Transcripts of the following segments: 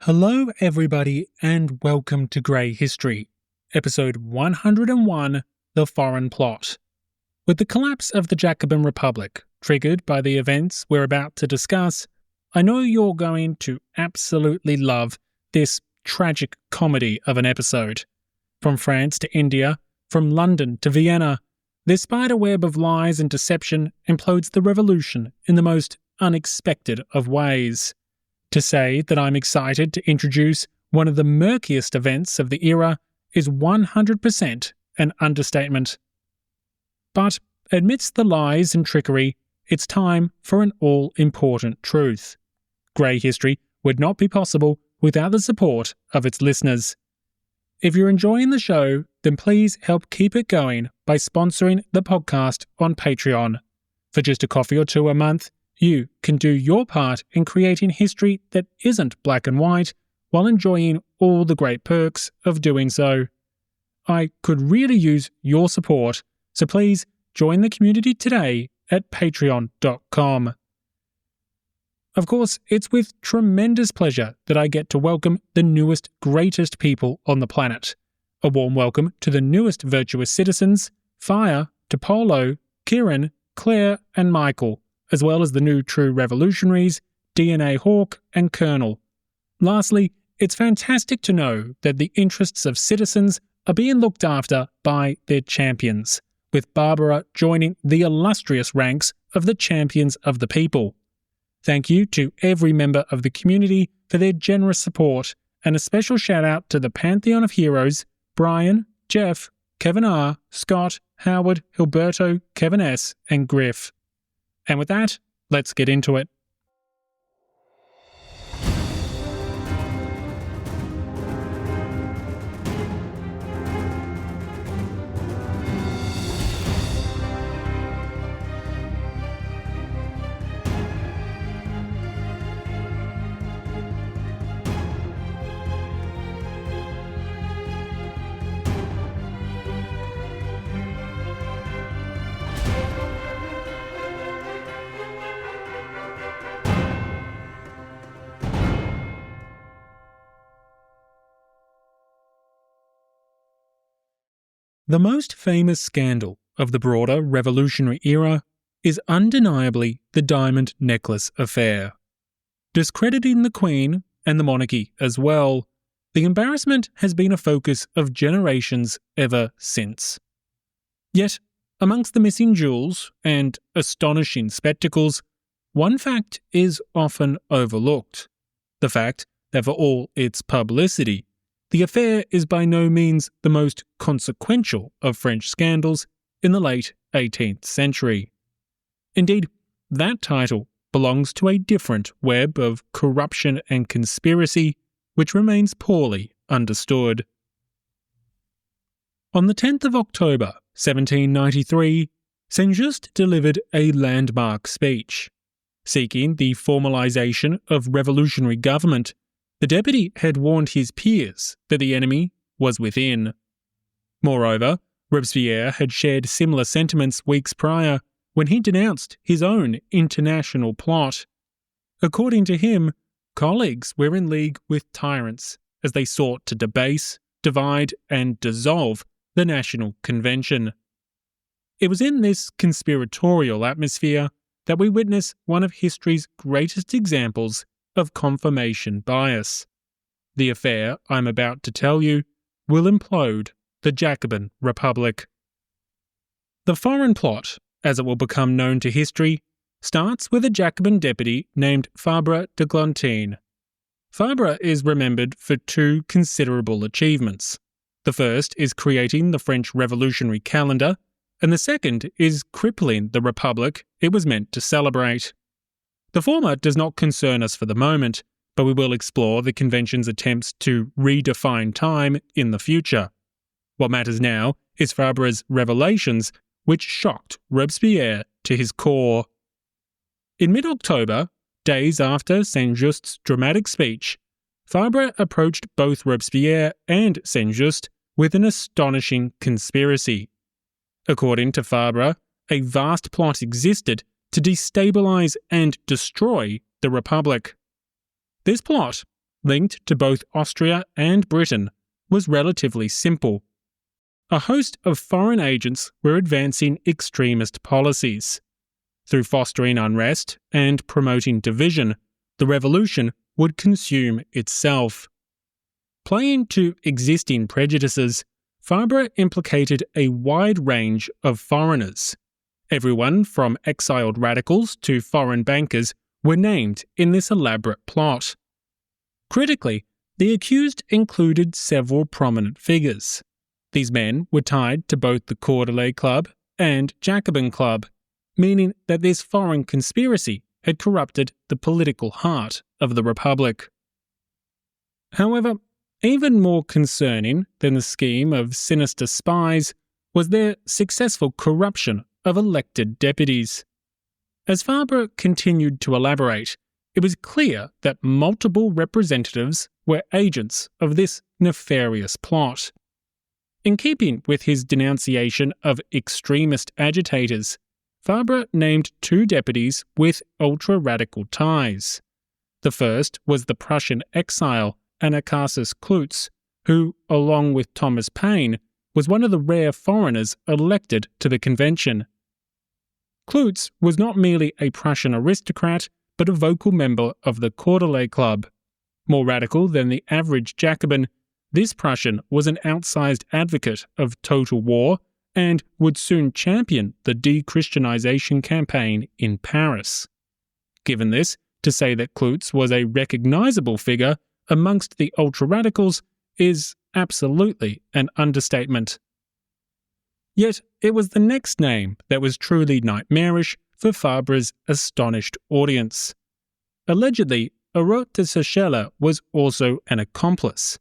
Hello everybody and welcome to Grey History, episode 101, The Foreign Plot. With the collapse of the Jacobin Republic, triggered by the events we're about to discuss, I know you're going to absolutely love this tragic comedy of an episode. From France to India, from London to Vienna, this spiderweb of lies and deception implodes the revolution in the most unexpected of ways. To say that I'm excited to introduce one of the murkiest events of the era is 100% an understatement. But amidst the lies and trickery, it's time for an all-important truth. Grey History would not be possible without the support of its listeners. If you're enjoying the show, then please help keep it going by sponsoring the podcast on Patreon. For just a coffee or two a month, you can do your part in creating history that isn't black and white while enjoying all the great perks of doing so. I could really use your support, so please join the community today at patreon.com. Of course, it's with tremendous pleasure that I get to welcome the newest, greatest people on the planet. A warm welcome to the newest virtuous citizens, Fire, DePolo, Kieran, Claire and Michael, as well as the new true revolutionaries, DNA Hawk and Colonel. Lastly, it's fantastic to know that the interests of citizens are being looked after by their champions, with Barbara joining the illustrious ranks of the champions of the people. Thank you to every member of the community for their generous support, and a special shout out to the Pantheon of Heroes, Brian, Jeff, Kevin R., Scott, Howard, Hilberto, Kevin S., and Griff. And with that, let's get into it. The most famous scandal of the broader revolutionary era is undeniably the diamond necklace affair. Discrediting the Queen and the monarchy as well, the embarrassment has been a focus of generations ever since. Yet, amongst the missing jewels and astonishing spectacles, one fact is often overlooked: the fact that for all its publicity, the affair is by no means the most consequential of French scandals in the late 18th century. Indeed, that title belongs to a different web of corruption and conspiracy which remains poorly understood. On the 10th of October 1793, Saint-Just delivered a landmark speech. Seeking the formalisation of revolutionary government, the deputy had warned his peers that the enemy was within. Moreover, Robespierre had shared similar sentiments weeks prior when he denounced his own international plot. According to him, colleagues were in league with tyrants as they sought to debase, divide and dissolve the National Convention. It was in this conspiratorial atmosphere that we witness one of history's greatest examples of confirmation bias. The affair I'm about to tell you will implode the Jacobin Republic. The foreign plot, as it will become known to history, starts with a Jacobin deputy named Fabre de Glantine. Fabre is remembered for two considerable achievements. The first is creating the French Revolutionary calendar, and the second is crippling the Republic it was meant to celebrate. The former does not concern us for the moment, but we will explore the convention's attempts to redefine time in the future. What matters now is Fabre's revelations, which shocked Robespierre to his core. In mid-October, days after Saint-Just's dramatic speech, Fabre approached both Robespierre and Saint-Just with an astonishing conspiracy. According to Fabre, a vast plot existed to destabilise and destroy the Republic. This plot, linked to both Austria and Britain, was relatively simple. A host of foreign agents were advancing extremist policies. Through fostering unrest and promoting division, the revolution would consume itself. Playing to existing prejudices, Fabre implicated a wide range of foreigners. Everyone from exiled radicals to foreign bankers were named in this elaborate plot. Critically, the accused included several prominent figures. These men were tied to both the Conceal Club and Jacobin Club, meaning that this foreign conspiracy had corrupted the political heart of the Republic. However, even more concerning than the scheme of sinister spies was their successful corruption of elected deputies. As Fabre continued to elaborate, it was clear that multiple representatives were agents of this nefarious plot. In keeping with his denunciation of extremist agitators, Fabre named two deputies with ultra-radical ties. The first was the Prussian exile Anacharsis Clootz, who, along with Thomas Paine, was one of the rare foreigners elected to the convention. Clootz was not merely a Prussian aristocrat, but a vocal member of the Conceal Club. More radical than the average Jacobin, this Prussian was an outsized advocate of total war and would soon champion the de-Christianization campaign in Paris. Given this, to say that Clootz was a recognizable figure amongst the ultra-radicals is absolutely an understatement. Yet it was the next name that was truly nightmarish for Fabre's astonished audience. Allegedly, Hérault de Sechelles was also an accomplice.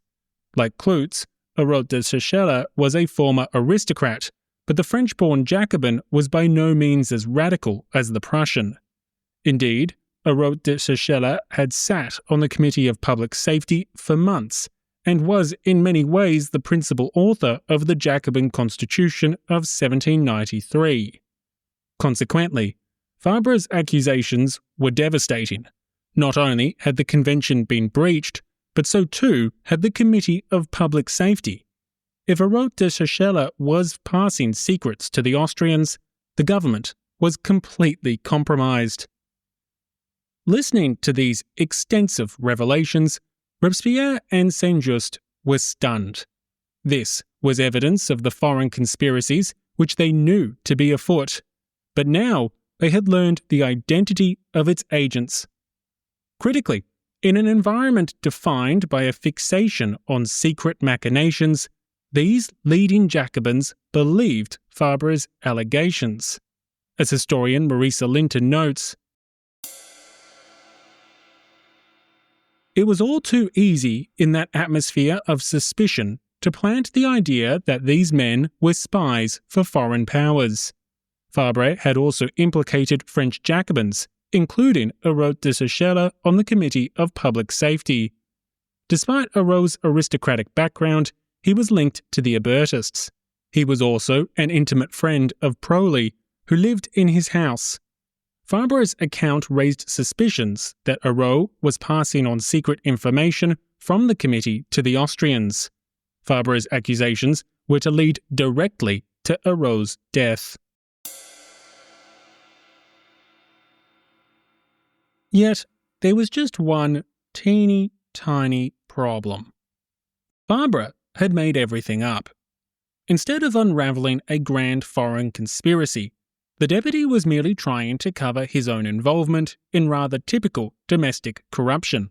Like Clootz, Hérault de Sechelles was a former aristocrat, but the French-born Jacobin was by no means as radical as the Prussian. Indeed, Hérault de Sechelles had sat on the Committee of Public Safety for months and was in many ways the principal author of the Jacobin Constitution of 1793. Consequently, Fabre's accusations were devastating. Not only had the convention been breached, but so too had the Committee of Public Safety. If Hérault de Sechelles was passing secrets to the Austrians, the government was completely compromised. Listening to these extensive revelations, Robespierre and Saint-Just were stunned. This was evidence of the foreign conspiracies which they knew to be afoot, but now they had learned the identity of its agents. Critically, in an environment defined by a fixation on secret machinations, these leading Jacobins believed Fabre's allegations. As historian Marisa Linton notes, it was all too easy in that atmosphere of suspicion to plant the idea that these men were spies for foreign powers. Fabre had also implicated French Jacobins, including Hérault de Sechelles on the Committee of Public Safety. Despite Hérault's aristocratic background, he was linked to the Hébertists. He was also an intimate friend of Prolly, who lived in his house. Fabre's account raised suspicions that Hérault was passing on secret information from the committee to the Austrians. Fabre's accusations were to lead directly to Hérault's death. Yet, there was just one teeny tiny problem. Fabre had made everything up. Instead of unravelling a grand foreign conspiracy, the deputy was merely trying to cover his own involvement in rather typical domestic corruption.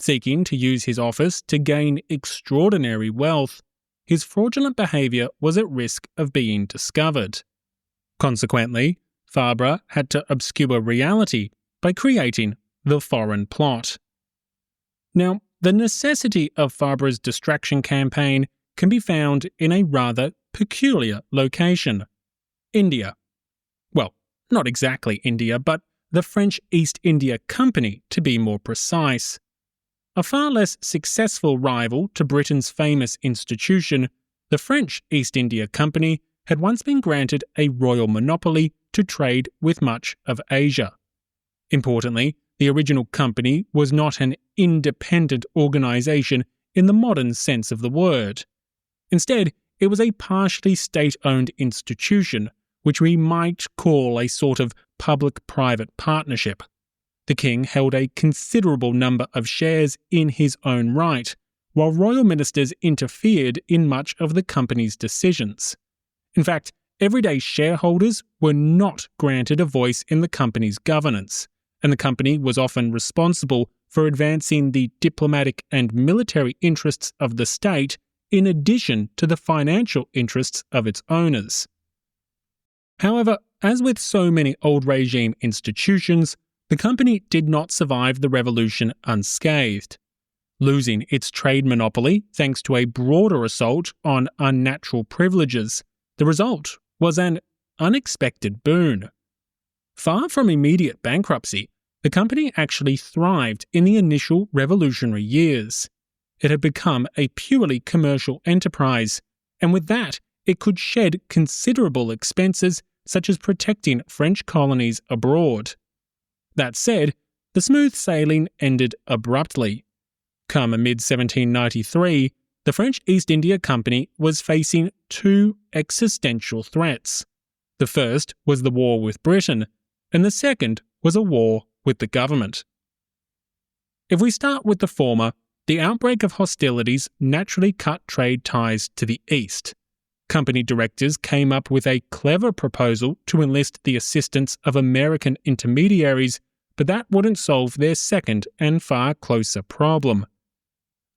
Seeking to use his office to gain extraordinary wealth, his fraudulent behaviour was at risk of being discovered. Consequently, Fabre had to obscure reality by creating the foreign plot. Now, the necessity of Fabre's distraction campaign can be found in a rather peculiar location: India. Well, not exactly India, but the French East India Company, to be more precise. A far less successful rival to Britain's famous institution, the French East India Company had once been granted a royal monopoly to trade with much of Asia. Importantly, The original company was not an independent organization in the modern sense of the word. Instead, it was a partially state-owned institution, which we might call a sort of public-private partnership. The king held a considerable number of shares in his own right, while royal ministers interfered in much of the company's decisions. In fact, everyday shareholders were not granted a voice in the company's governance, and the company was often responsible for advancing the diplomatic and military interests of the state in addition to the financial interests of its owners. However, as with so many old regime institutions, the company did not survive the revolution unscathed. Losing its trade monopoly thanks to a broader assault on unnatural privileges, the result was an unexpected boon. Far from immediate bankruptcy, the company actually thrived in the initial revolutionary years. It had become a purely commercial enterprise, and with that, it could shed considerable expenses such as protecting French colonies abroad. That said, the smooth sailing ended abruptly. Come mid-1793, the French East India Company was facing two existential threats. The first was the war with Britain, and the second was a war with the government. If we start with the former, the outbreak of hostilities naturally cut trade ties to the East. Company directors came up with a clever proposal to enlist the assistance of American intermediaries, but that wouldn't solve their second and far closer problem.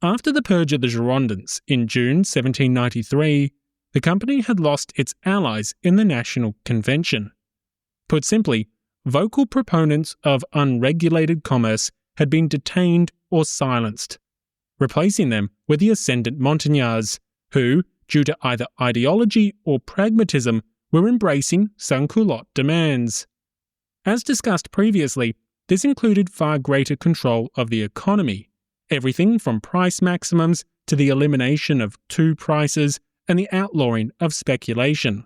After the purge of the Girondins in June 1793, the company had lost its allies in the National Convention. Put simply, vocal proponents of unregulated commerce had been detained or silenced. Replacing them were the ascendant Montagnards, who, due to either ideology or pragmatism, were embracing sans-culotte demands. As discussed previously, this included far greater control of the economy, everything from price maximums to the elimination of two prices and the outlawing of speculation.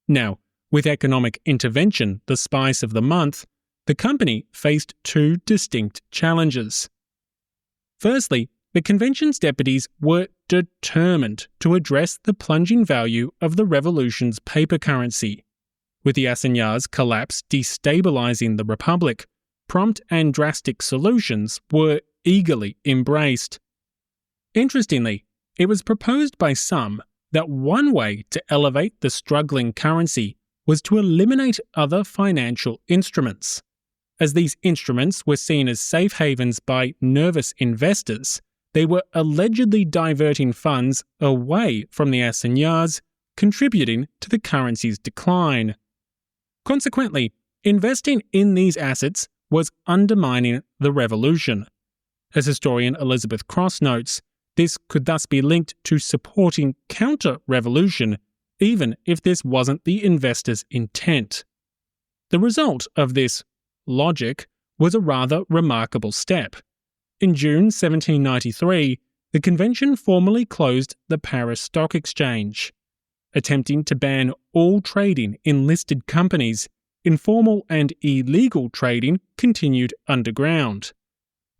Now, with economic intervention the spice of the month, the company faced two distinct challenges. Firstly, the convention's deputies were determined to address the plunging value of the revolution's paper currency. With the assignats' collapse destabilizing the Republic, prompt and drastic solutions were eagerly embraced. Interestingly, it was proposed by some that one way to elevate the struggling currency was to eliminate other financial instruments. As these instruments were seen as safe havens by nervous investors, they were allegedly diverting funds away from the assignats, contributing to the currency's decline. Consequently, investing in these assets was undermining the revolution. As historian Elizabeth Cross notes, this could thus be linked to supporting counter-revolution, even if this wasn't the investors' intent. The result of this logic was a rather remarkable step. In June 1793, the convention formally closed the Paris Stock Exchange. Attempting to ban all trading in listed companies, informal and illegal trading continued underground.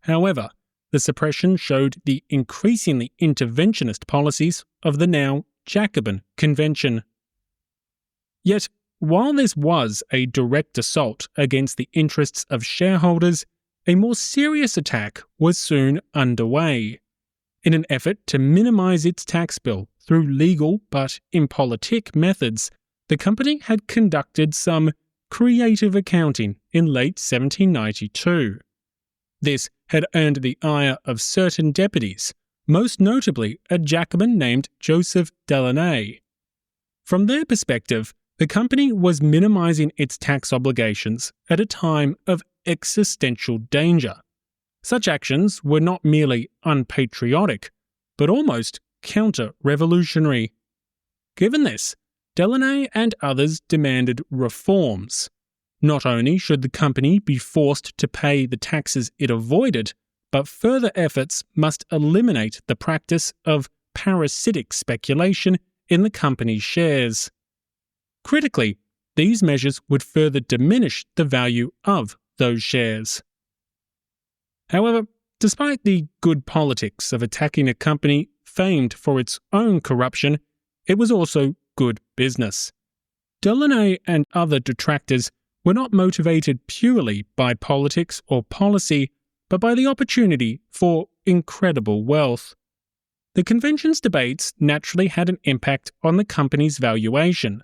However, the suppression showed the increasingly interventionist policies of the now Jacobin Convention. Yet, while this was a direct assault against the interests of shareholders, a more serious attack was soon underway. In an effort to minimize its tax bill through legal but impolitic methods, the company had conducted some creative accounting in late 1792. This had earned the ire of certain deputies, most notably a Jacobin named Joseph Delaunay. From their perspective, the company was minimizing its tax obligations at a time of existential danger. Such actions were not merely unpatriotic, but almost counter-revolutionary. Given this, Delaunay and others demanded reforms. Not only should the company be forced to pay the taxes it avoided, but further efforts must eliminate the practice of parasitic speculation in the company's shares. Critically, these measures would further diminish the value of those shares. However, despite the good politics of attacking a company famed for its own corruption, it was also good business. Delaunay and other detractors were not motivated purely by politics or policy, but by the opportunity for incredible wealth. The convention's debates naturally had an impact on the company's valuation.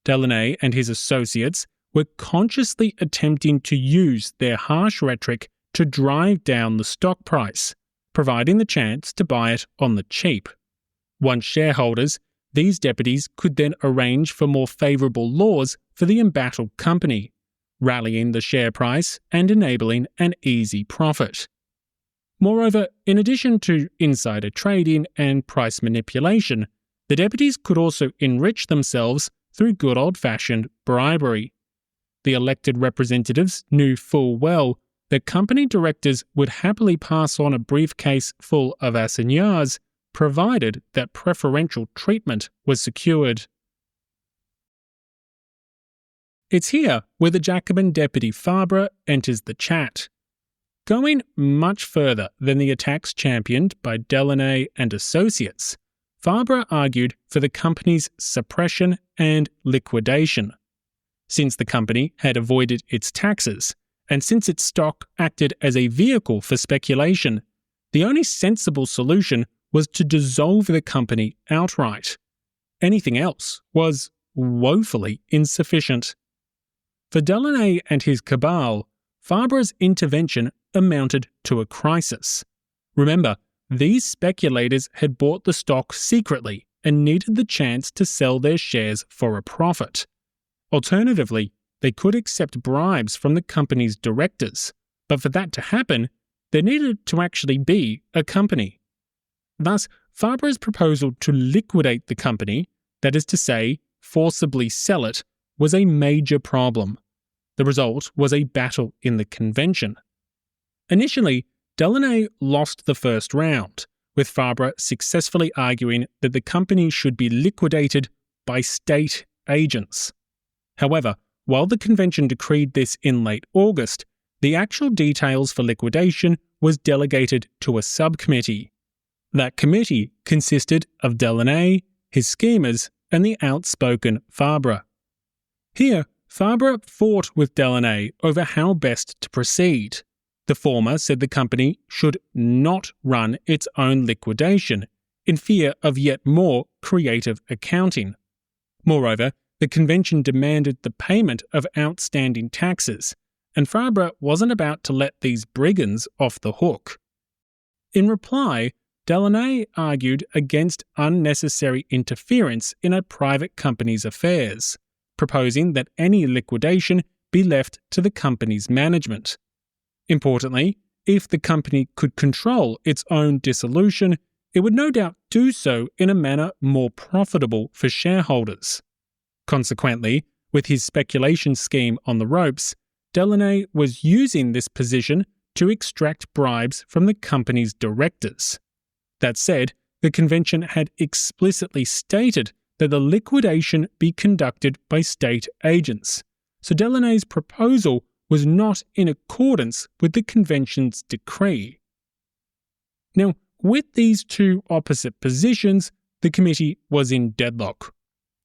Delaunay and his associates were consciously attempting to use their harsh rhetoric to drive down the stock price, providing the chance to buy it on the cheap. Once shareholders, these deputies could then arrange for more favourable laws for the embattled company, rallying the share price and enabling an easy profit. Moreover, in addition to insider trading and price manipulation, the deputies could also enrich themselves through good old-fashioned bribery. The elected representatives knew full well that company directors would happily pass on a briefcase full of assignats, provided that preferential treatment was secured. It's here where the Jacobin deputy Fabre enters the chat. Going much further than the attacks championed by Delaunay and associates, Fabre argued for the company's suppression and liquidation. Since the company had avoided its taxes, and since its stock acted as a vehicle for speculation, the only sensible solution was to dissolve the company outright. Anything else was woefully insufficient. For Delaunay and his cabal, Fabre's intervention amounted to a crisis. Remember, these speculators had bought the stock secretly and needed the chance to sell their shares for a profit. Alternatively, they could accept bribes from the company's directors, but for that to happen, there needed to actually be a company. Thus, Fabre's proposal to liquidate the company, that is to say, forcibly sell it, was a major problem. The result was a battle in the convention. Initially, Delaunay lost the first round, with Fabre successfully arguing that the company should be liquidated by state agents. However, while the convention decreed this in late August, the actual details for liquidation was delegated to a subcommittee. That committee consisted of Delaunay, his schemers, and the outspoken Fabre. Here, Fabre fought with Delaunay over how best to proceed. The former said the company should not run its own liquidation, in fear of yet more creative accounting. Moreover, the convention demanded the payment of outstanding taxes, and Fabre wasn't about to let these brigands off the hook. In reply, Delaunay argued against unnecessary interference in a private company's affairs, proposing that any liquidation be left to the company's management. Importantly, if the company could control its own dissolution, it would no doubt do so in a manner more profitable for shareholders. Consequently, with his speculation scheme on the ropes, Delaunay was using this position to extract bribes from the company's directors. That said, the convention had explicitly stated that the liquidation be conducted by state agents, so Delaunay's proposal was not in accordance with the convention's decree. Now, with these two opposite positions, the committee was in deadlock.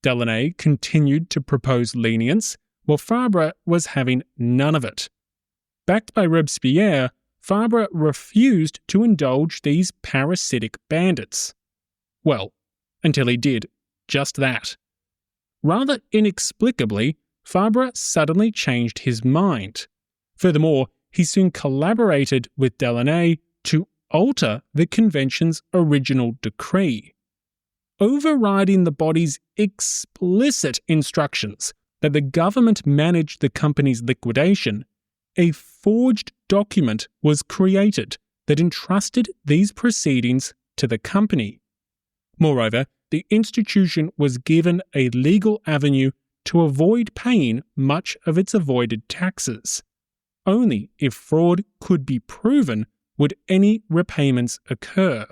Delaunay continued to propose lenience, while Fabre was having none of it. Backed by Robespierre, Fabre refused to indulge these parasitic bandits. Well, until he did just that. Rather inexplicably, Fabre suddenly changed his mind. Furthermore, he soon collaborated with Delaunay to alter the convention's original decree. Overriding the body's explicit instructions that the government manage the company's liquidation, a forged document was created that entrusted these proceedings to the company. Moreover, the institution was given a legal avenue to avoid paying much of its avoided taxes. Only if fraud could be proven would any repayments occur.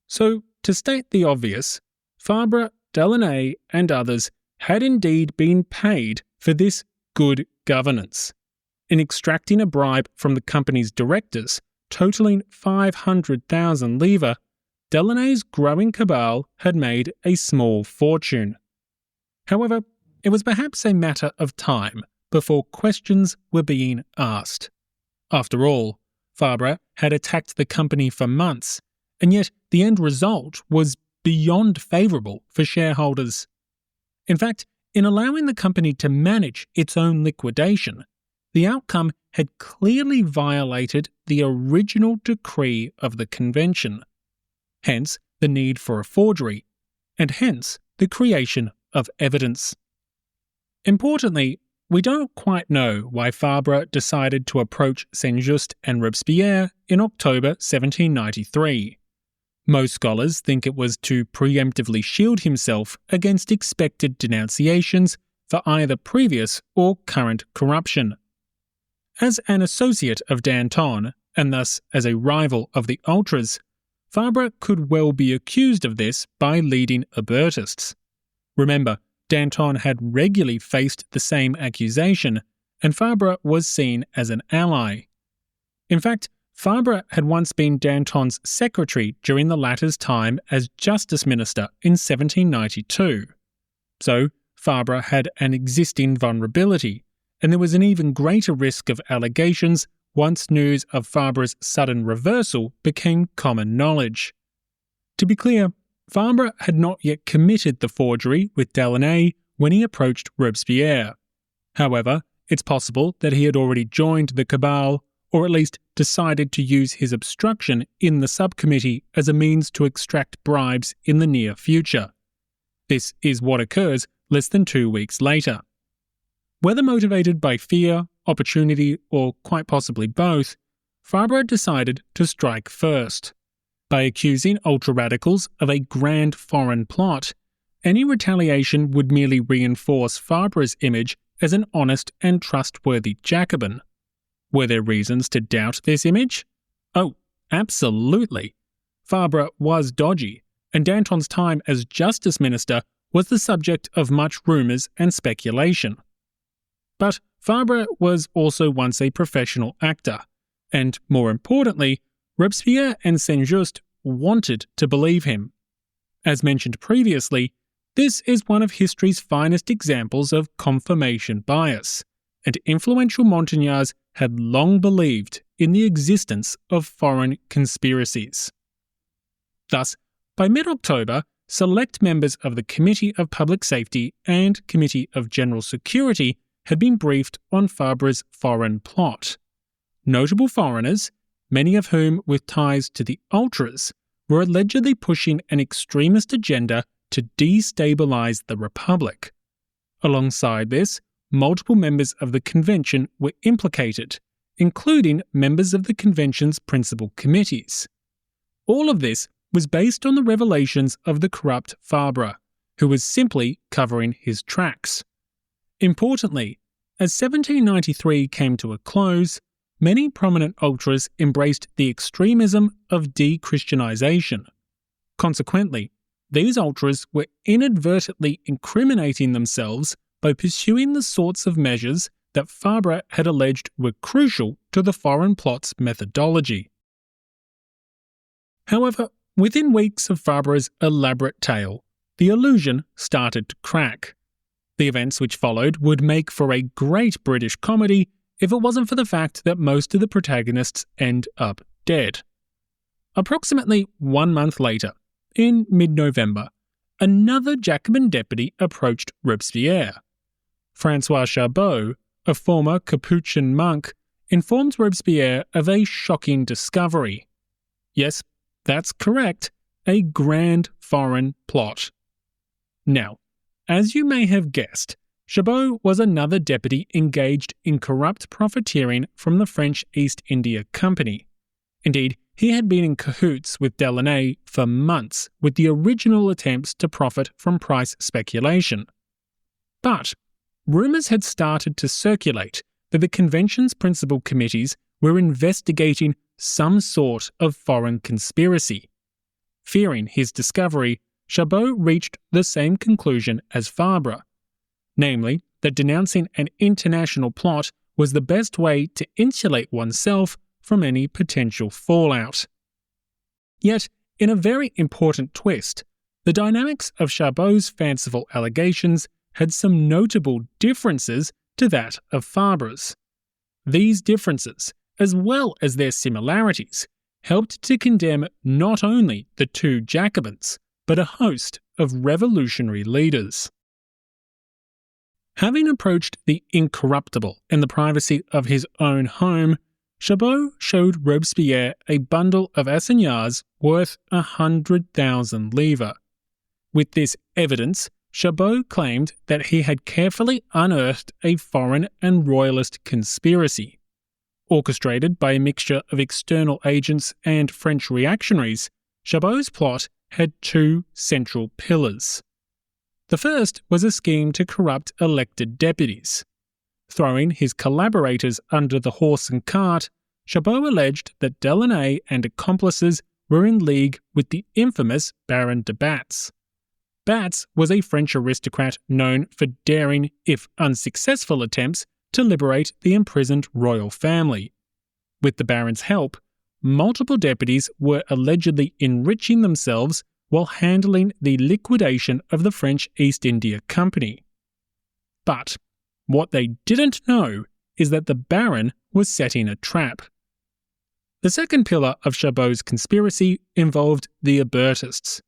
So, to state the obvious, Fabre, Delaunay, and others had indeed been paid for this good governance. in extracting a bribe from the company's directors, totaling 500,000 livres, Delaunay's growing cabal had made a small fortune. However, it was perhaps a matter of time before questions were being asked. After all, Fabre had attacked the company for months, and yet the end result was beyond favourable for shareholders. In fact, in allowing the company to manage its own liquidation, the outcome had clearly violated the original decree of the convention. Hence the need for a forgery, and hence the creation of evidence. Importantly, we don't quite know why Fabre decided to approach Saint-Just and Robespierre in October 1793. Most scholars think it was to preemptively shield himself against expected denunciations for either previous or current corruption. As an associate of Danton, and thus as a rival of the Ultras, Fabre could well be accused of this by leading Hébertists. Remember, Danton had regularly faced the same accusation, and Fabre was seen as an ally. In fact, Fabre had once been Danton's secretary during the latter's time as Justice Minister in 1792. So, Fabre had an existing vulnerability, and there was an even greater risk of allegations once news of Fabre's sudden reversal became common knowledge. To be clear, Fabre had not yet committed the forgery with Delaunay when he approached Robespierre. However, it's possible that he had already joined the cabal, or at least decided to use his obstruction in the subcommittee as a means to extract bribes in the near future. This is what occurs less than 2 weeks later. Whether motivated by fear, opportunity, or quite possibly both, Fabre decided to strike first. By accusing ultra-radicals of a grand foreign plot, any retaliation would merely reinforce Fabre's image as an honest and trustworthy Jacobin. Were there reasons to doubt this image? Oh, absolutely. Fabre was dodgy, and Danton's time as Justice Minister was the subject of much rumours and speculation. But Fabre was also once a professional actor, and more importantly, Robespierre and Saint-Just wanted to believe him. As mentioned previously, this is one of history's finest examples of confirmation bias, and influential Montagnards had long believed in the existence of foreign conspiracies. Thus, by mid-October, select members of the Committee of Public Safety and Committee of General Security had been briefed on Fabre's foreign plot. Notable foreigners, many of whom with ties to the Ultras, were allegedly pushing an extremist agenda to destabilise the Republic. Alongside this, multiple members of the convention were implicated, including members of the convention's principal committees. All of this was based on the revelations of the corrupt Fabre, who was simply covering his tracks. Importantly, as 1793 came to a close, many prominent ultras embraced the extremism of de-Christianization. Consequently, these ultras were inadvertently incriminating themselves by pursuing the sorts of measures that Fabre had alleged were crucial to the foreign plot's methodology. However, within weeks of Fabre's elaborate tale, the illusion started to crack. The events which followed would make for a great British comedy if it wasn't for the fact that most of the protagonists end up dead. Approximately 1 month later, in mid-November, another Jacobin deputy approached Robespierre. François Chabot, a former Capuchin monk, informed Robespierre of a shocking discovery. Yes, that's correct, a grand foreign plot. Now, as you may have guessed, Chabot was another deputy engaged in corrupt profiteering from the French East India Company. Indeed, he had been in cahoots with Delaunay for months with the original attempts to profit from price speculation. But rumours had started to circulate that the convention's principal committees were investigating some sort of foreign conspiracy. Fearing his discovery, Chabot reached the same conclusion as Fabre, namely that denouncing an international plot was the best way to insulate oneself from any potential fallout. Yet, in a very important twist, the dynamics of Chabot's fanciful allegations had some notable differences to that of Fabre's. These differences, as well as their similarities, helped to condemn not only the two Jacobins, but a host of revolutionary leaders. Having approached the incorruptible in the privacy of his own home, Chabot showed Robespierre a bundle of assignats worth 100,000 livres. With this evidence, Chabot claimed that he had carefully unearthed a foreign and royalist conspiracy. Orchestrated by a mixture of external agents and French reactionaries, Chabot's plot had two central pillars. The first was a scheme to corrupt elected deputies. Throwing his collaborators under the horse and cart, Chabot alleged that Delaunay and accomplices were in league with the infamous Baron de Batz. Batz was a French aristocrat known for daring, if unsuccessful, attempts to liberate the imprisoned royal family. With the Baron's help, multiple deputies were allegedly enriching themselves while handling the liquidation of the French East India Company. But what they didn't know is that the Baron was setting a trap. The second pillar of Chabot's conspiracy involved the Hébertists.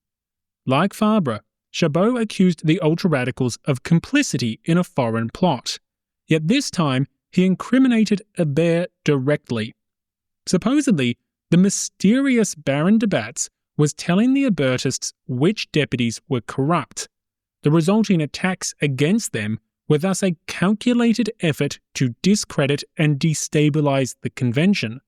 Like Fabre, Chabot accused the ultra-radicals of complicity in a foreign plot, yet this time he incriminated Hébert directly. Supposedly, the mysterious Baron de Batz was telling the Hébertists which deputies were corrupt. The resulting attacks against them were thus a calculated effort to discredit and destabilize the convention.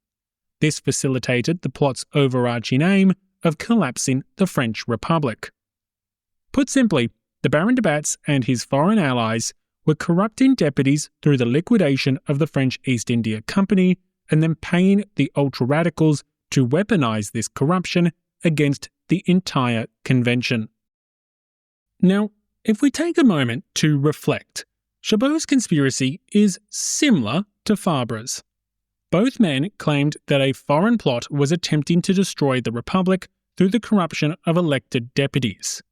This facilitated the plot's overarching aim of collapsing the French Republic. Put simply, the Baron de Batz and his foreign allies were corrupting deputies through the liquidation of the French East India Company and then paying the ultra-radicals to weaponize this corruption against the entire convention. Now, if we take a moment to reflect, Chabot's conspiracy is similar to Fabre's. Both men claimed that a foreign plot was attempting to destroy the Republic through the corruption of elected deputies.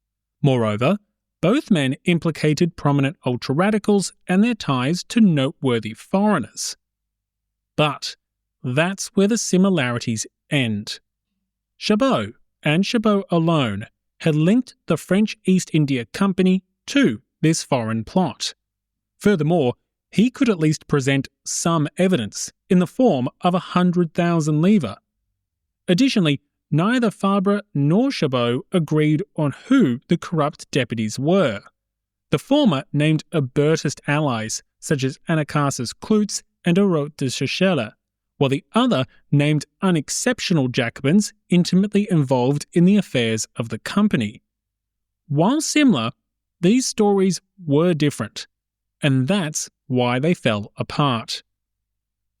Moreover, both men implicated prominent ultra-radicals and their ties to noteworthy foreigners. But that's where the similarities end. Chabot, and Chabot alone, had linked the French East India Company to this foreign plot. Furthermore, he could at least present some evidence in the form of 100,000 livres. Additionally, neither Fabre nor Chabot agreed on who the corrupt deputies were. The former named Hébertist allies such as Anacharsis Clootz and Hérault de Chechelle, while the other named unexceptional Jacobins intimately involved in the affairs of the company. While similar, these stories were different, and that's why they fell apart.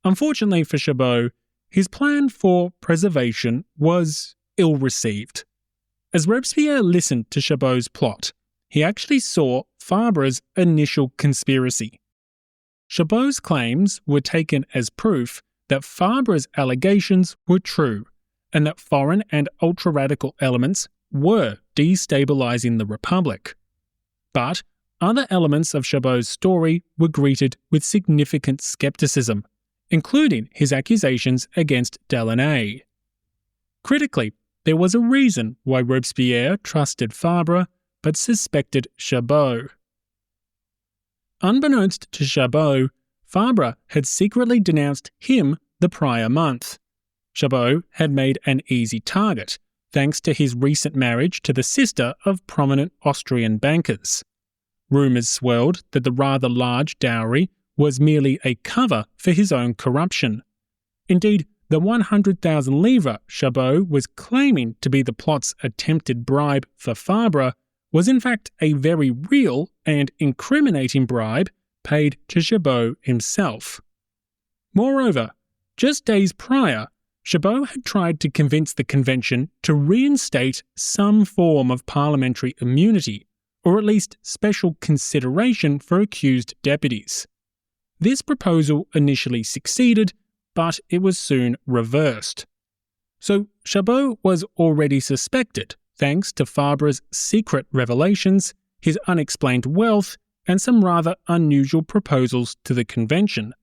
Unfortunately for Chabot, his plan for preservation was ill-received. As Robespierre listened to Chabot's plot, he actually saw Fabre's initial conspiracy. Chabot's claims were taken as proof that Fabre's allegations were true, and that foreign and ultra-radical elements were destabilizing the Republic. But other elements of Chabot's story were greeted with significant skepticism, including his accusations against Delaunay. Critically, there was a reason why Robespierre trusted Fabre but suspected Chabot. Unbeknownst to Chabot, Fabre had secretly denounced him the prior month. Chabot had made an easy target, thanks to his recent marriage to the sister of prominent Austrian bankers. Rumours swirled that the rather large dowry was merely a cover for his own corruption. Indeed, the 100,000 livres Chabot was claiming to be the plot's attempted bribe for Fabre was in fact a very real and incriminating bribe paid to Chabot himself. Moreover, just days prior, Chabot had tried to convince the convention to reinstate some form of parliamentary immunity, or at least special consideration for accused deputies. This proposal initially succeeded, but it was soon reversed. So Chabot was already suspected, thanks to Fabre's secret revelations, his unexplained wealth, and some rather unusual proposals to the convention.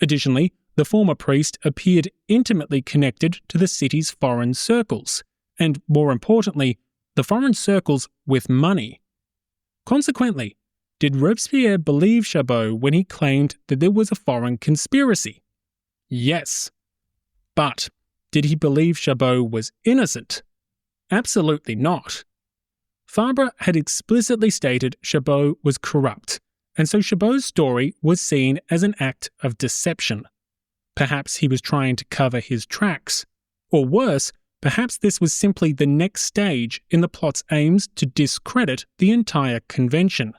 Additionally, the former priest appeared intimately connected to the city's foreign circles, and more importantly, the foreign circles with money. Consequently, did Robespierre believe Chabot when he claimed that there was a foreign conspiracy? Yes. But did he believe Chabot was innocent? Absolutely not. Fabre had explicitly stated Chabot was corrupt, and so Chabot's story was seen as an act of deception. Perhaps he was trying to cover his tracks. Or worse, perhaps this was simply the next stage in the plot's aims to discredit the entire convention.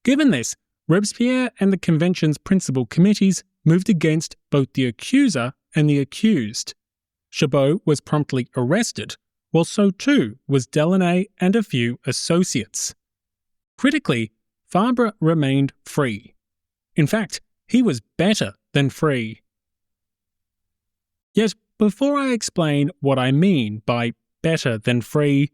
Given this, Robespierre and the convention's principal committees moved against both the accuser and the accused. Chabot was promptly arrested, while so too was Delaunay and a few associates. Critically, Fabre remained free. In fact, he was better than free. Yet, before I explain what I mean by better than free,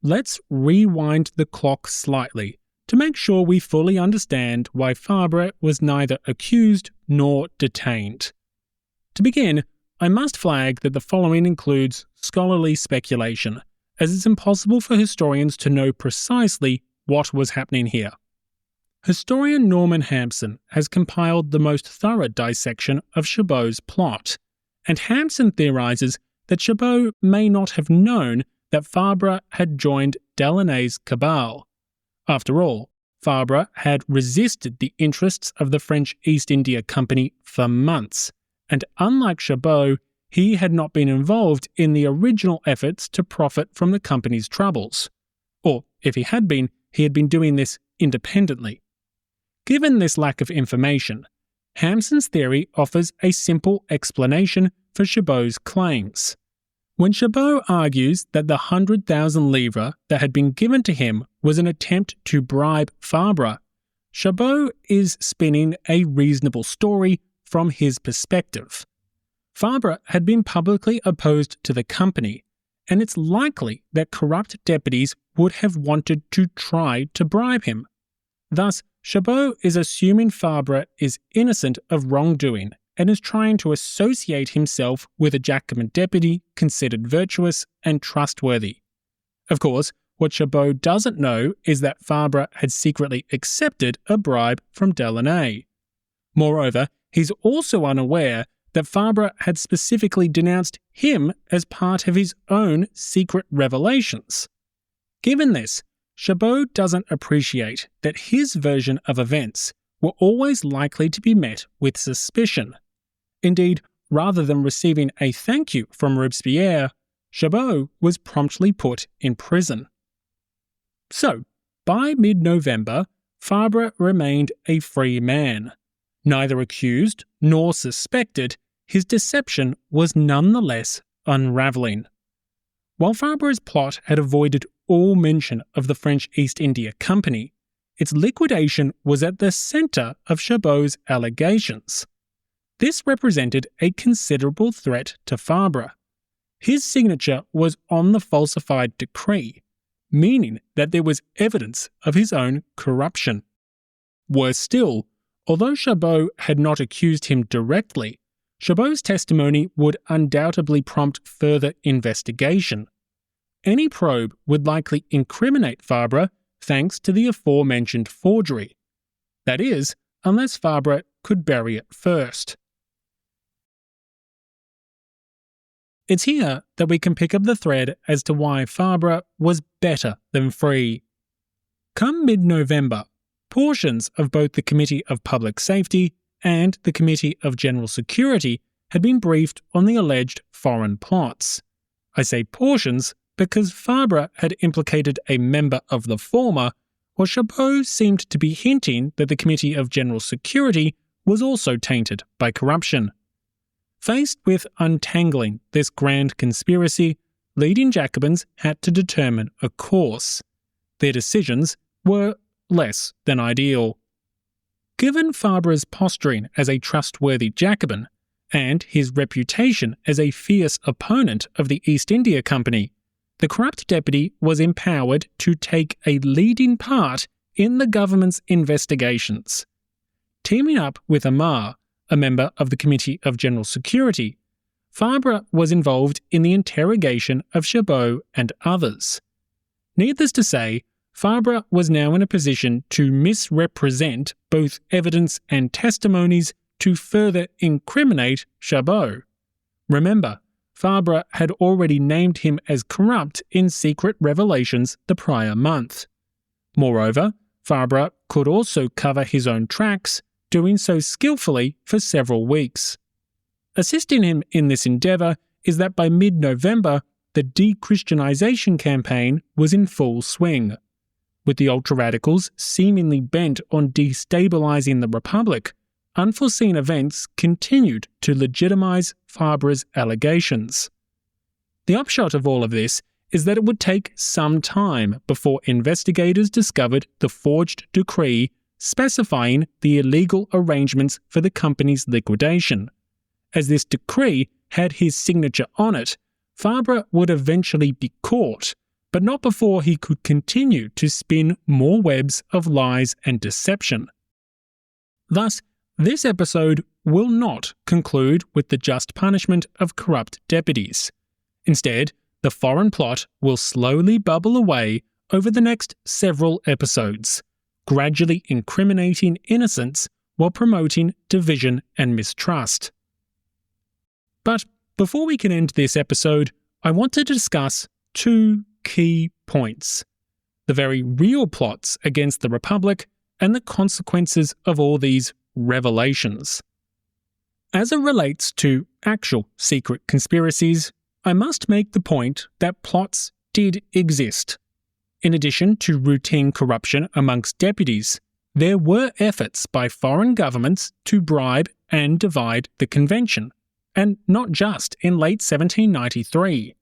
let's rewind the clock slightly to make sure we fully understand why Fabre was neither accused nor detained. To begin, I must flag that the following includes scholarly speculation, as it's impossible for historians to know precisely what was happening here. Historian Norman Hampson has compiled the most thorough dissection of Chabot's plot, and Hampson theorizes that Chabot may not have known that Fabre had joined Delaunay's cabal. After all, Fabre had resisted the interests of the French East India Company for months, and unlike Chabot, he had not been involved in the original efforts to profit from the company's troubles. Or, if he had been doing this independently. Given this lack of information, Hampson's theory offers a simple explanation for Chabot's claims. When Chabot argues that the 100,000 livres that had been given to him was an attempt to bribe Fabre, Chabot is spinning a reasonable story from his perspective. Fabre had been publicly opposed to the company, and it's likely that corrupt deputies would have wanted to try to bribe him. Thus, Chabot is assuming Fabre is innocent of wrongdoing and is trying to associate himself with a Jacobin deputy considered virtuous and trustworthy. Of course, what Chabot doesn't know is that Fabre had secretly accepted a bribe from Delaunay. Moreover, he's also unaware that Fabre had specifically denounced him as part of his own secret revelations. Given this, Chabot doesn't appreciate that his version of events were always likely to be met with suspicion. Indeed, rather than receiving a thank you from Robespierre, Chabot was promptly put in prison. So, by mid-November, Fabre remained a free man. Neither accused nor suspected, his deception was nonetheless unravelling. While Fabre's plot had avoided all mention of the French East India Company, its liquidation was at the centre of Chabot's allegations. This represented a considerable threat to Fabre. His signature was on the falsified decree, meaning that there was evidence of his own corruption. Worse still, although Chabot had not accused him directly, Chabot's testimony would undoubtedly prompt further investigation. Any probe would likely incriminate Fabre thanks to the aforementioned forgery. That is, unless Fabre could bury it first. It's here that we can pick up the thread as to why Fabre was better than free. Come mid-November, portions of both the Committee of Public Safety and the Committee of General Security had been briefed on the alleged foreign plots. I say portions because Fabre had implicated a member of the former, while Chabot seemed to be hinting that the Committee of General Security was also tainted by corruption. Faced with untangling this grand conspiracy, leading Jacobins had to determine a course. Their decisions were less than ideal. given Fabre's posturing as a trustworthy Jacobin and his reputation as a fierce opponent of the East India Company, the corrupt deputy was empowered to take a leading part in the government's investigations. Teaming up with Amar, a member of the Committee of General Security, Fabre was involved in the interrogation of Chabot and others. Needless to say, Fabre was now in a position to misrepresent both evidence and testimonies to further incriminate Chabot. Remember, Fabre had already named him as corrupt in secret revelations the prior month. Moreover, Fabre could also cover his own tracks, doing so skillfully for several weeks. Assisting him in this endeavour is that by mid-November, the de-Christianization campaign was in full swing. With the ultra-radicals seemingly bent on destabilizing the Republic, unforeseen events continued to legitimize Fabre's allegations. The upshot of all of this is that it would take some time before investigators discovered the forged decree specifying the illegal arrangements for the company's liquidation. As this decree had his signature on it, Fabre would eventually be caught, but not before he could continue to spin more webs of lies and deception. Thus, this episode will not conclude with the just punishment of corrupt deputies. Instead, the foreign plot will slowly bubble away over the next several episodes, gradually incriminating innocents while promoting division and mistrust. But before we can end this episode, I want to discuss two key points: the very real plots against the Republic and the consequences of all these revelations. As it relates to actual secret conspiracies, I must make the point that plots did exist. In addition to routine corruption amongst deputies, there were efforts by foreign governments to bribe and divide the convention, and not just in late 1793.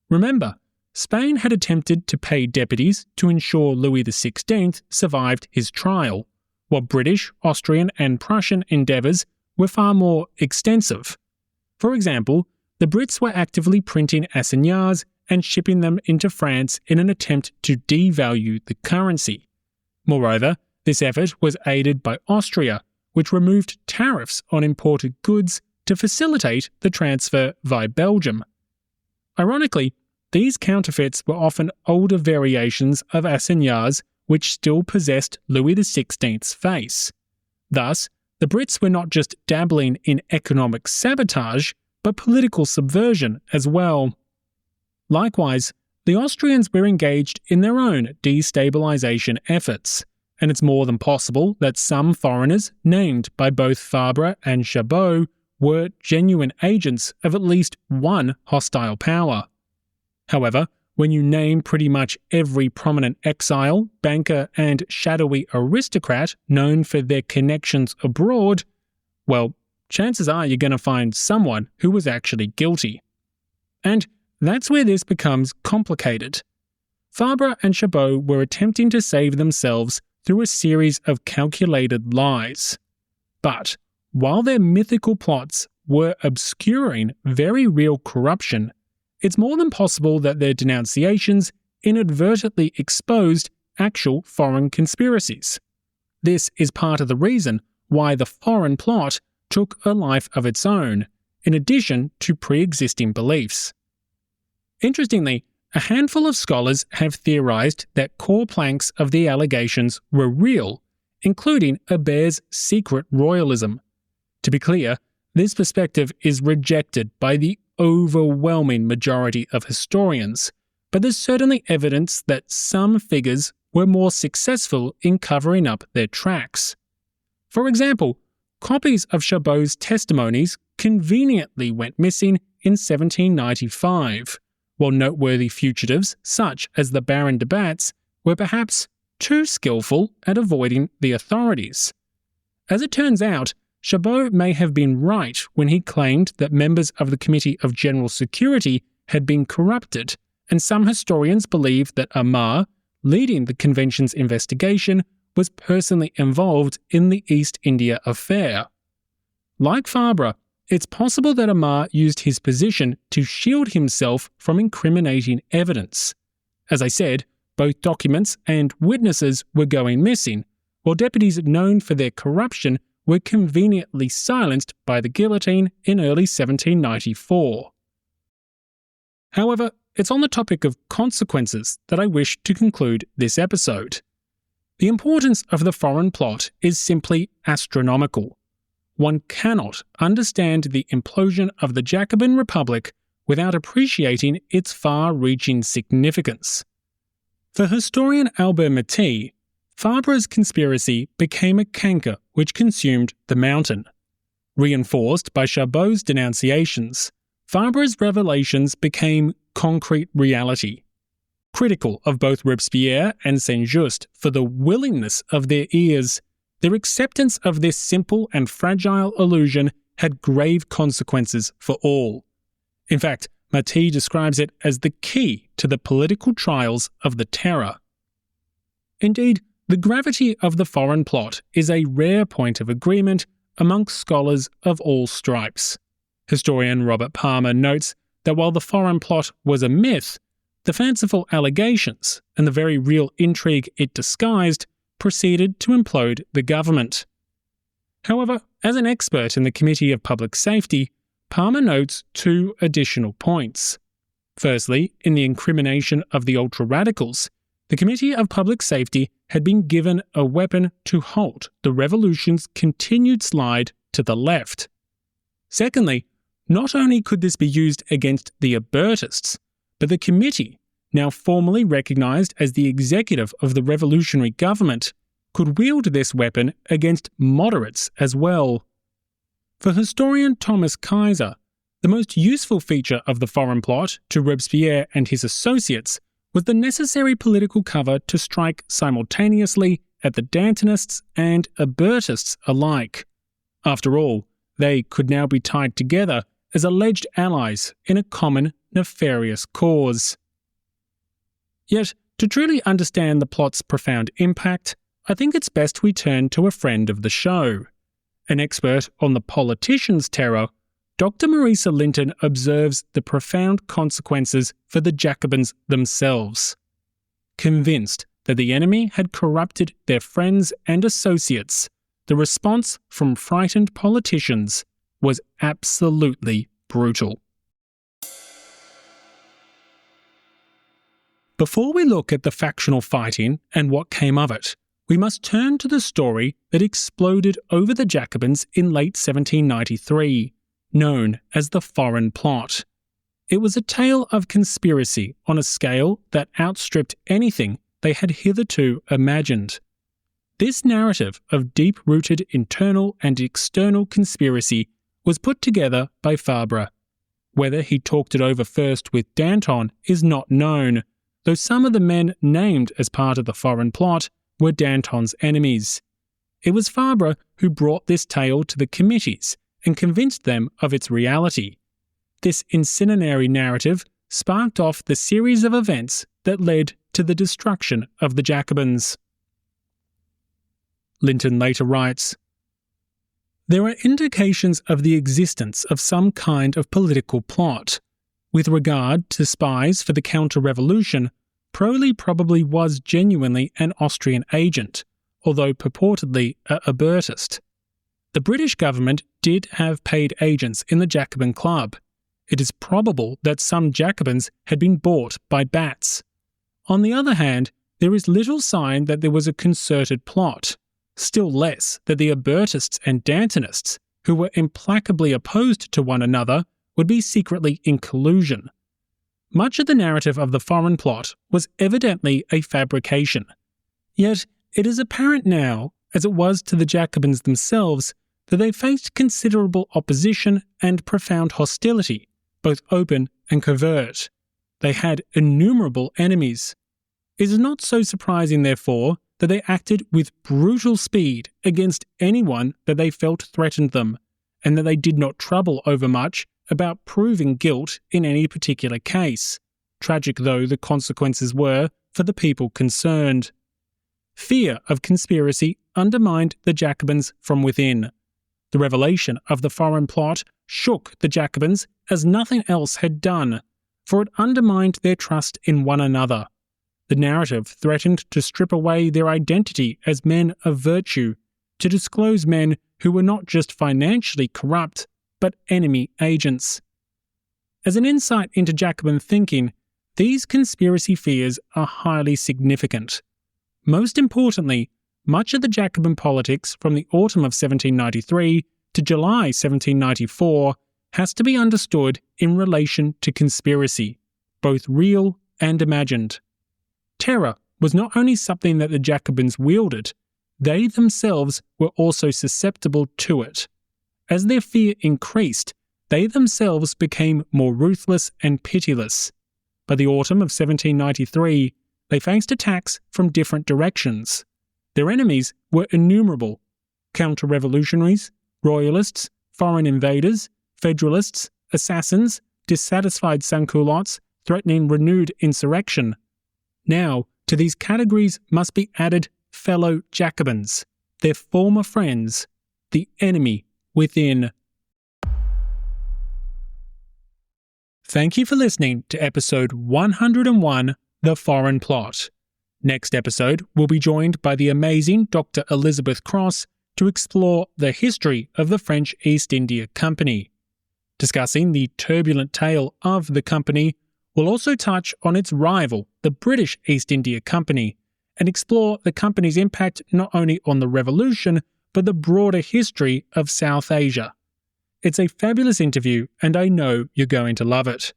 Remember, Spain had attempted to pay deputies to ensure Louis XVI survived his trial, while British, Austrian and Prussian endeavours were far more extensive. For example, the Brits were actively printing assignats and shipping them into France in an attempt to devalue the currency. Moreover, this effort was aided by Austria, which removed tariffs on imported goods to facilitate the transfer via Belgium. Ironically, these counterfeits were often older variations of assignats which still possessed Louis XVI's face. Thus, the Brits were not just dabbling in economic sabotage, but political subversion as well. Likewise, the Austrians were engaged in their own destabilization efforts, and it's more than possible that some foreigners named by both Fabre and Chabot were genuine agents of at least one hostile power. However, when you name pretty much every prominent exile, banker and shadowy aristocrat known for their connections abroad, well, chances are you're going to find someone who was actually guilty. And that's where this becomes complicated. Fabre and Chabot were attempting to save themselves through a series of calculated lies. But while their mythical plots were obscuring very real corruption, it's more than possible that their denunciations inadvertently exposed actual foreign conspiracies. This is part of the reason why the foreign plot took a life of its own, in addition to pre-existing beliefs. Interestingly, a handful of scholars have theorized that core planks of the allegations were real, including Hebert's secret royalism. To be clear, this perspective is rejected by the overwhelming majority of historians, but there's certainly evidence that some figures were more successful in covering up their tracks. For example, copies of Chabot's testimonies conveniently went missing in 1795, while noteworthy fugitives such as the Baron de Batz were perhaps too skillful at avoiding the authorities. As it turns out, Chabot may have been right when he claimed that members of the Committee of General Security had been corrupted, and some historians believe that Amar, leading the convention's investigation, was personally involved in the East India affair. Like Fabre, it's possible that Aymar used his position to shield himself from incriminating evidence. As I said, both documents and witnesses were going missing, while deputies known for their corruption were conveniently silenced by the guillotine in early 1794. However, it's on the topic of consequences that I wish to conclude this episode. The importance of the foreign plot is simply astronomical. One cannot understand the implosion of the Jacobin Republic without appreciating its far-reaching significance. For historian Albert Matisse, Fabre's conspiracy became a canker which consumed the mountain. Reinforced by Chabot's denunciations, Fabre's revelations became concrete reality. Critical of both Robespierre and Saint-Just for the willingness of their ears, their acceptance of this simple and fragile illusion had grave consequences for all. In fact, Matisse describes it as the key to the political trials of the Terror. Indeed, the gravity of the foreign plot is a rare point of agreement amongst scholars of all stripes. Historian Robert Palmer notes that while the foreign plot was a myth, the fanciful allegations and the very real intrigue it disguised proceeded to implode the government. However, as an expert in the Committee of Public Safety, Palmer notes two additional points. Firstly, in the incrimination of the ultra-radicals, the Committee of Public Safety had been given a weapon to halt the revolution's continued slide to the left. Secondly, not only could this be used against the Albertists, but the committee, now formally recognised as the executive of the revolutionary government, could wield this weapon against moderates as well. For historian Thomas Kaiser, the most useful feature of the foreign plot to Robespierre and his associates was the necessary political cover to strike simultaneously at the Dantonists and Albertists alike. After all, they could now be tied together as alleged allies in a common nefarious cause. Yet, to truly understand the plot's profound impact, I think it's best we turn to a friend of the show. An expert on the politicians' terror, Dr. Marisa Linton observes the profound consequences for the Jacobins themselves. Convinced that the enemy had corrupted their friends and associates, the response from frightened politicians was absolutely brutal. Before we look at the factional fighting and what came of it, we must turn to the story that exploded over the Jacobins in late 1793, known as the Foreign Plot. It was a tale of conspiracy on a scale that outstripped anything they had hitherto imagined. This narrative of deep-rooted internal and external conspiracy was put together by Fabre. Whether he talked it over first with Danton is not known, though some of the men named as part of the foreign plot were Danton's enemies. It was Fabre who brought this tale to the committees and convinced them of its reality. This incendiary narrative sparked off the series of events that led to the destruction of the Jacobins. Linton later writes, "There are indications of the existence of some kind of political plot. With regard to spies for the counter-revolution, Proli probably was genuinely an Austrian agent, although purportedly a Albertist. The British government did have paid agents in the Jacobin Club. It is probable that some Jacobins had been bought by bats. On the other hand, there is little sign that there was a concerted plot, still less that the Albertists and Dantonists, who were implacably opposed to one another, would be secretly in collusion. Much of the narrative of the foreign plot was evidently a fabrication. Yet it is apparent now, as it was to the Jacobins themselves, that they faced considerable opposition and profound hostility, both open and covert. They had innumerable enemies. It is not so surprising, therefore, that they acted with brutal speed against anyone that they felt threatened them, and that they did not trouble overmuch about proving guilt in any particular case, tragic though the consequences were for the people concerned. Fear of conspiracy undermined the Jacobins from within. The revelation of the foreign plot shook the Jacobins as nothing else had done, for it undermined their trust in one another. The narrative threatened to strip away their identity as men of virtue, to disclose men who were not just financially corrupt, but enemy agents. As an insight into Jacobin thinking, these conspiracy fears are highly significant. Most importantly, much of the Jacobin politics from the autumn of 1793 to July 1794 has to be understood in relation to conspiracy, both real and imagined. Terror was not only something that the Jacobins wielded, they themselves were also susceptible to it. As their fear increased, they themselves became more ruthless and pitiless. By the autumn of 1793, they faced attacks from different directions. Their enemies were innumerable: counter-revolutionaries, royalists, foreign invaders, federalists, assassins, dissatisfied sans-culottes threatening renewed insurrection. Now, to these categories must be added fellow Jacobins, their former friends, the enemy within. Thank you for listening to episode 101, The Foreign Plot. Next episode, we'll be joined by the amazing Dr. Elizabeth Cross to explore the history of the French East India Company. Discussing the turbulent tale of the company, we'll also touch on its rival, the British East India Company, and explore the company's impact not only on the revolution, but the broader history of South Asia. It's a fabulous interview, and I know you're going to love it.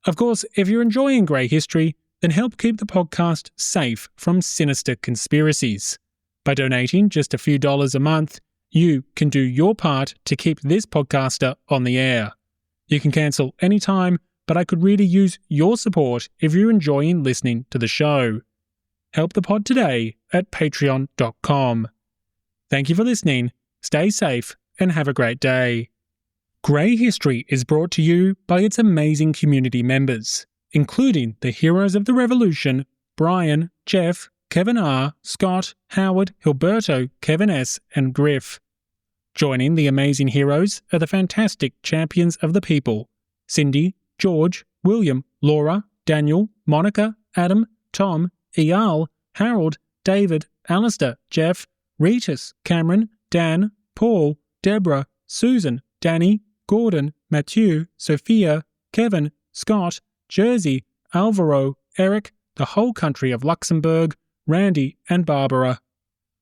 Of course, if you're enjoying Grey History, then help keep the podcast safe from sinister conspiracies. By donating just a few dollars a month, you can do your part to keep this podcaster on the air. You can cancel anytime, but I could really use your support if you're enjoying listening to the show. Help the pod today at patreon.com. Thank you for listening, stay safe, and have a great day. Grey History is brought to you by its amazing community members, including the heroes of the revolution, Brian, Jeff, Kevin R., Scott, Howard, Hilberto, Kevin S., and Griff. Joining the amazing heroes are the fantastic champions of the people: Cindy, George, William, Laura, Daniel, Monica, Adam, Tom, Eyal, Harold, David, Alistair, Jeff, Ritus, Cameron, Dan, Paul, Deborah, Susan, Danny, Gordon, Matthew, Sophia, Kevin, Scott, Jersey, Alvaro, Eric, the whole country of Luxembourg, Randy, and Barbara.